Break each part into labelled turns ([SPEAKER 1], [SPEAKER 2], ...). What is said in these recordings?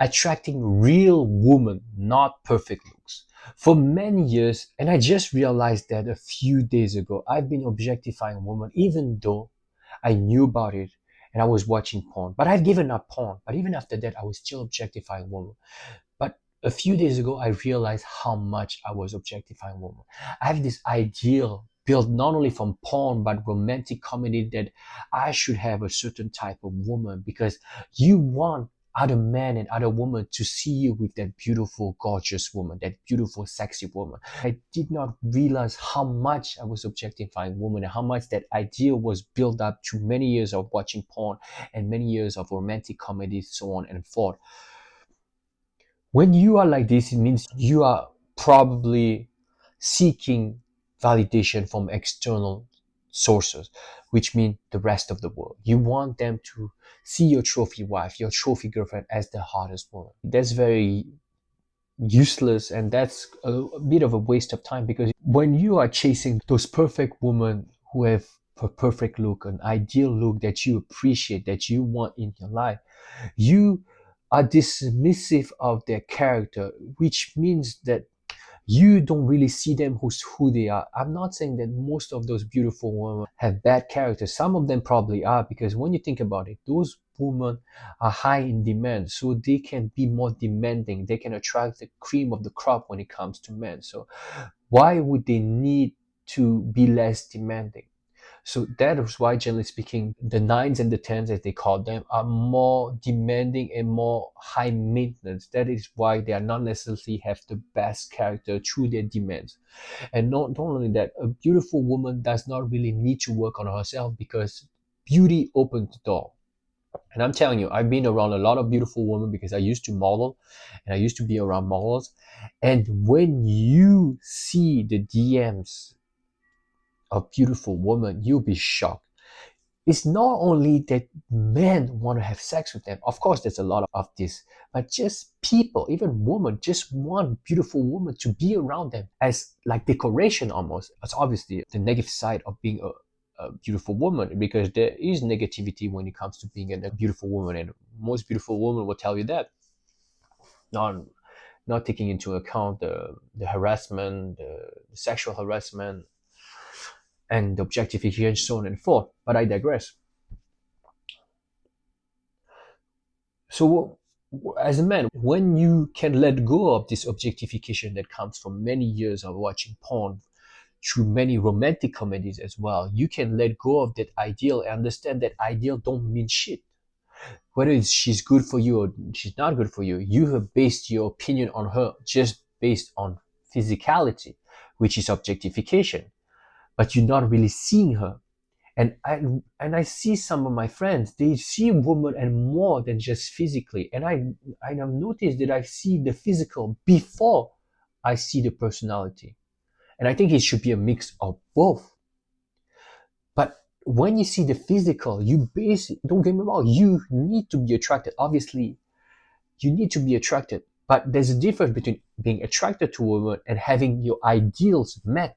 [SPEAKER 1] attracting real women, not perfect looks. For many years, and I just realized that a few days ago, I've been objectifying women even though I knew about it and I was watching porn. But I've given up porn. But even after that, I was still objectifying women. But a few days ago, I realized how much I was objectifying women. I have this ideal built not only from porn, but romantic comedy that I should have a certain type of woman because you want other men and other women to see you with that beautiful, gorgeous woman, that beautiful, sexy woman. I did not realize how much I was objectifying women and how much that ideal was built up to many years of watching porn and many years of romantic comedy, so on and forth. When you are like this, it means you are probably seeking validation from external sources, which mean the rest of the world. You want them to see your trophy wife, your trophy girlfriend as the hottest woman. That's very useless and that's a bit of a waste of time because when you are chasing those perfect women who have a perfect look, an ideal look that you appreciate, that you want in your life, you are dismissive of their character, which means that you don't really see them who's who they are. I'm not saying that most of those beautiful women have bad characters. Some of them probably are because when you think about it, those women are high in demand, so they can be more demanding. They can attract the cream of the crop when it comes to men. So why would they need to be less demanding? So that is why, generally speaking, the nines and the tens, as they call them, are more demanding and more high maintenance. That is why they are not necessarily have the best character through their demands. And not only that, a beautiful woman does not really need to work on herself because beauty opens the door. And I'm telling you, I've been around a lot of beautiful women because I used to model and I used to be around models. And when you see the DMs a beautiful woman, you'll be shocked. It's not only that men want to have sex with them. Of course, there's a lot of this, but just people, even women, just want beautiful women to be around them as like decoration almost. It's obviously the negative side of being a beautiful woman because there is negativity when it comes to being a beautiful woman, and most beautiful women will tell you that. Not not taking into account the harassment, the sexual harassment, and the objectification, so on and forth. But I digress. So, as a man, when you can let go of this objectification that comes from many years of watching porn, through many romantic comedies as well, you can let go of that ideal and understand that ideal don't mean shit. Whether it's she's good for you or she's not good for you, you have based your opinion on her just based on physicality, which is objectification, but you're not really seeing her. And I see some of my friends, they see women and more than just physically. And I've noticed that I see the physical before I see the personality. And I think it should be a mix of both. But when you see the physical, don't get me wrong, you need to be attracted. Obviously, you need to be attracted. But there's a difference between being attracted to a woman and having your ideals met.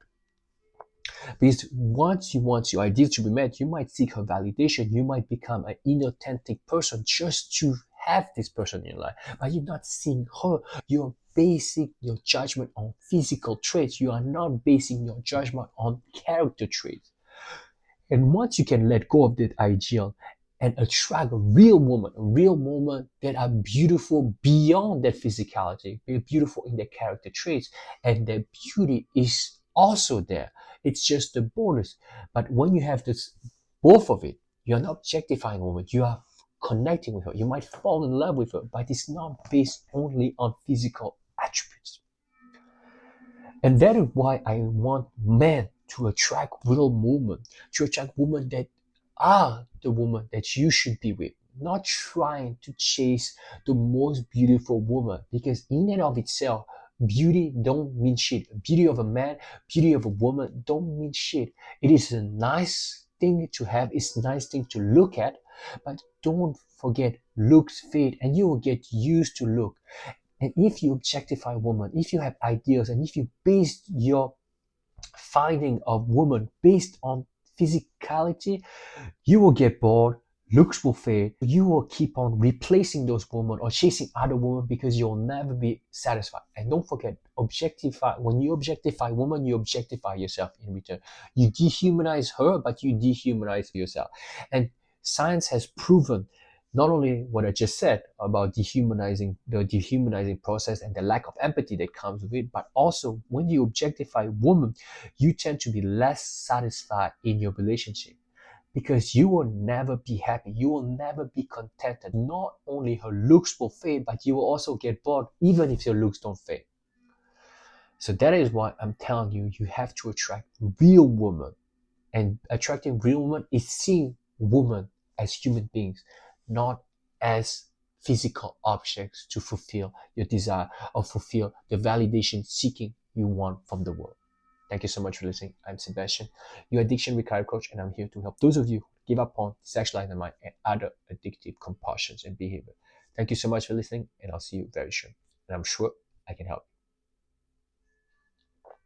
[SPEAKER 1] Because once you want your ideal to be met, you might seek her validation. You might become an inauthentic person just to have this person in your life. But you're not seeing her. You're basing your judgment on physical traits. You are not basing your judgment on character traits. And once you can let go of that ideal and attract a real woman that are beautiful beyond that physicality, they're beautiful in their character traits, and their beauty is also there. It's just a bonus. But when you have this, both of it, you're not objectifying a woman, you are connecting with her. You might fall in love with her, but it's not based only on physical attributes. And that is why I want men to attract real women, to attract women that are the woman that you should be with, not trying to chase the most beautiful woman, because in and of itself, beauty don't mean shit. Beauty of a man, beauty of a woman don't mean shit. It is a nice thing to have, it's a nice thing to look at, but don't forget, looks fade and you will get used to look. And if you objectify women, if you have ideas, and if you base your finding of woman based on physicality, you will get bored, looks will fade. You will keep on replacing those women or chasing other women because you'll never be satisfied. And don't forget, objectify. When you objectify women, you objectify yourself in return. You dehumanize her, but you dehumanize yourself. And science has proven not only what I just said about dehumanizing the dehumanizing process and the lack of empathy that comes with it, but also when you objectify women, you tend to be less satisfied in your relationship because you will never be happy. You will never be contented. Not only her looks will fade, but you will also get bored even if your looks don't fade. So that is why I'm telling you, you have to attract real women. And attracting real women is seeing women as human beings, not as physical objects to fulfill your desire or fulfill the validation seeking you want from the world. Thank you so much for listening. I'm Sebastian, your addiction recovery coach, and I'm here to help those of you who give up on sexualizing the mind and other addictive compulsions and behavior. Thank you so much for listening, and I'll see you very soon. And I'm sure I can help.